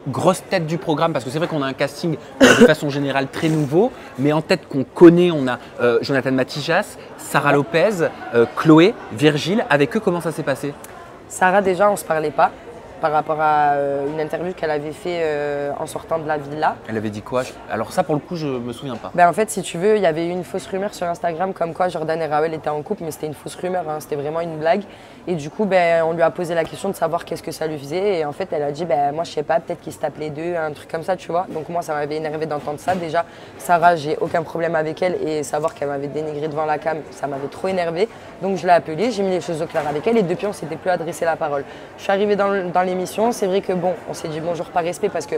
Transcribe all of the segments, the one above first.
grosse tête du programme, parce que c'est vrai qu'on a un casting de façon générale très nouveau, mais en tête qu'on connaît, on a Jonathan Matijas, Sarah Lopez, Chloé, Virgile. Avec eux, comment ça s'est passé? Sarah, déjà, on ne se parlait pas par rapport à une interview qu'elle avait fait en sortant de la villa. Elle avait dit quoi? Alors ça, pour le coup, je me souviens pas. Ben, en fait, si tu veux, il y avait eu une fausse rumeur sur Instagram comme quoi Jordan et Rawel étaient en couple, mais c'était une fausse rumeur, hein, c'était vraiment une blague. Et du coup, ben, on lui a posé la question de savoir qu'est-ce que ça lui faisait. Et en fait, elle a dit, ben, moi, je sais pas, peut-être qu'ils se tapent les deux, un truc comme ça, tu vois. Donc moi, ça m'avait énervé d'entendre ça. Déjà, Sarah, j'ai aucun problème avec elle et savoir qu'elle m'avait dénigré devant la cam, ça m'avait trop énervé. Donc je l'ai appelée, j'ai mis les choses au clair avec elle et depuis, on s'était plus adressé la parole. Je suis arrivée dans l'émission, c'est vrai que bon, on s'est dit bonjour par respect parce que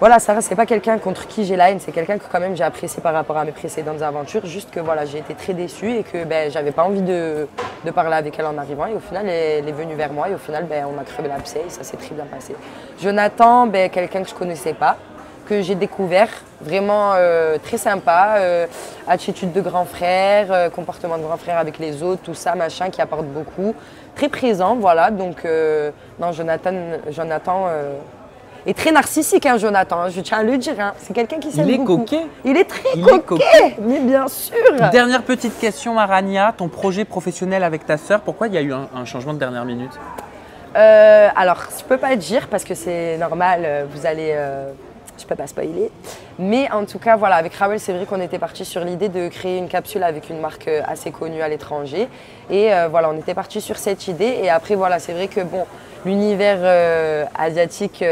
voilà, Sarah, c'est pas quelqu'un contre qui j'ai la haine, c'est quelqu'un que quand même j'ai apprécié par rapport à mes précédentes aventures. Juste que voilà, j'ai été très déçue et que ben, j'avais pas envie de parler avec elle en arrivant. Et au final, elle est venue vers moi et au final, ben, on a crevé l'abcès et ça s'est très bien passé. Jonathan, ben, quelqu'un que je connaissais pas, que j'ai découvert, vraiment très sympa, attitude de grand frère, comportement de grand frère avec les autres, tout ça, machin, qui apporte beaucoup. Très présent, voilà. Donc, non, Jonathan est très narcissique, hein, Jonathan, je tiens à le dire. Hein. C'est quelqu'un qui s'aime beaucoup. Il est coquet. Il est très coquet, mais bien sûr. Dernière petite question, Marania, ton projet professionnel avec ta sœur, pourquoi il y a eu un changement de dernière minute? Alors, je peux pas le dire parce que c'est normal, vous allez... je peux pas spoiler. Mais en tout cas, voilà, avec Rawel, c'est vrai qu'on était parti sur l'idée de créer une capsule avec une marque assez connue à l'étranger. Et voilà, on était parti sur cette idée. Et après, voilà, c'est vrai que bon, l'univers asiatique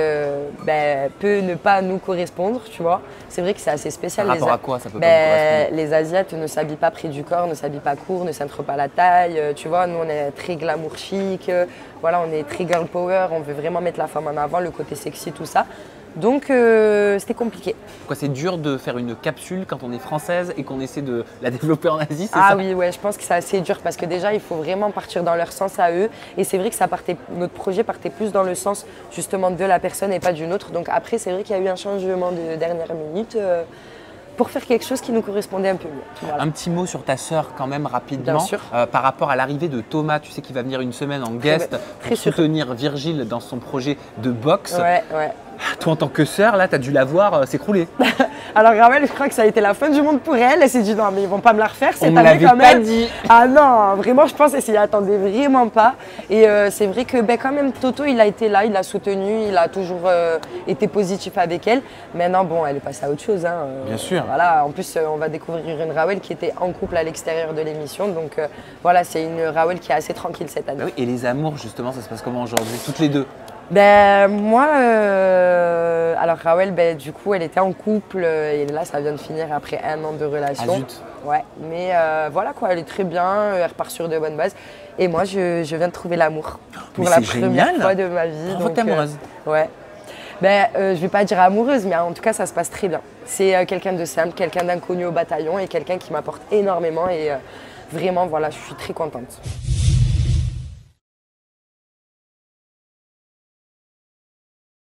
ben, peut ne pas nous correspondre, tu vois. C'est vrai que c'est assez spécial. Par rapport à quoi ça peut pas nous correspondre? Les Asiates ne s'habillent pas près du corps, ne s'habillent pas court, ne cintrent pas la taille. Tu vois, nous, on est très glamour chic. Voilà, on est très girl power. On veut vraiment mettre la femme en avant, le côté sexy, tout ça. Donc c'était compliqué. Quoi, c'est dur de faire une capsule quand on est française et qu'on essaie de la développer en Asie, c'est ça? Ah oui, ouais, je pense que c'est assez dur parce que déjà il faut vraiment partir dans leur sens à eux. Et c'est vrai que notre projet partait plus dans le sens justement de la personne et pas d'une autre. Donc après c'est vrai qu'il y a eu un changement de dernière minute. Pour faire quelque chose qui nous correspondait un peu mieux. Voilà. Un petit mot sur ta sœur quand même rapidement. Bien sûr. Par rapport à l'arrivée de Thomas, tu sais qu'il va venir une semaine en guest pour soutenir Virgile dans son projet de boxe. Ouais, ouais. Toi en tant que sœur, là, tu as dû la voir s'écrouler. Alors Rawel, je crois que ça a été la fin du monde pour elle. Elle s'est dit non mais ils vont pas me la refaire cette année On quand même. pas dit. Ah non, vraiment je pense qu'elle s'y attendait vraiment pas. Et c'est vrai que ben, quand même Toto il a été là, il l'a soutenu, il a toujours été positif avec elle. Maintenant bon, elle est passée à autre chose. Hein. Bien sûr. Voilà, en plus on va découvrir une Rawel qui était en couple à l'extérieur de l'émission. Donc voilà, c'est une Rawel qui est assez tranquille cette année. Bah oui, et les amours justement, ça se passe comment aujourd'hui, toutes les deux? Ben moi, alors Rawel, ben, du coup, elle était en couple et là, ça vient de finir après 1 an de relation. Ah zut. Ouais, mais voilà quoi, elle est très bien, elle repart sur de bonnes bases. Et moi, je viens de trouver l'amour pour la première fois de ma vie. Bravo, t'es amoureuse. Ouais. Ben, je vais pas dire amoureuse, mais en tout cas, ça se passe très bien. C'est quelqu'un de simple, quelqu'un d'inconnu au bataillon et quelqu'un qui m'apporte énormément et vraiment, voilà, je suis très contente.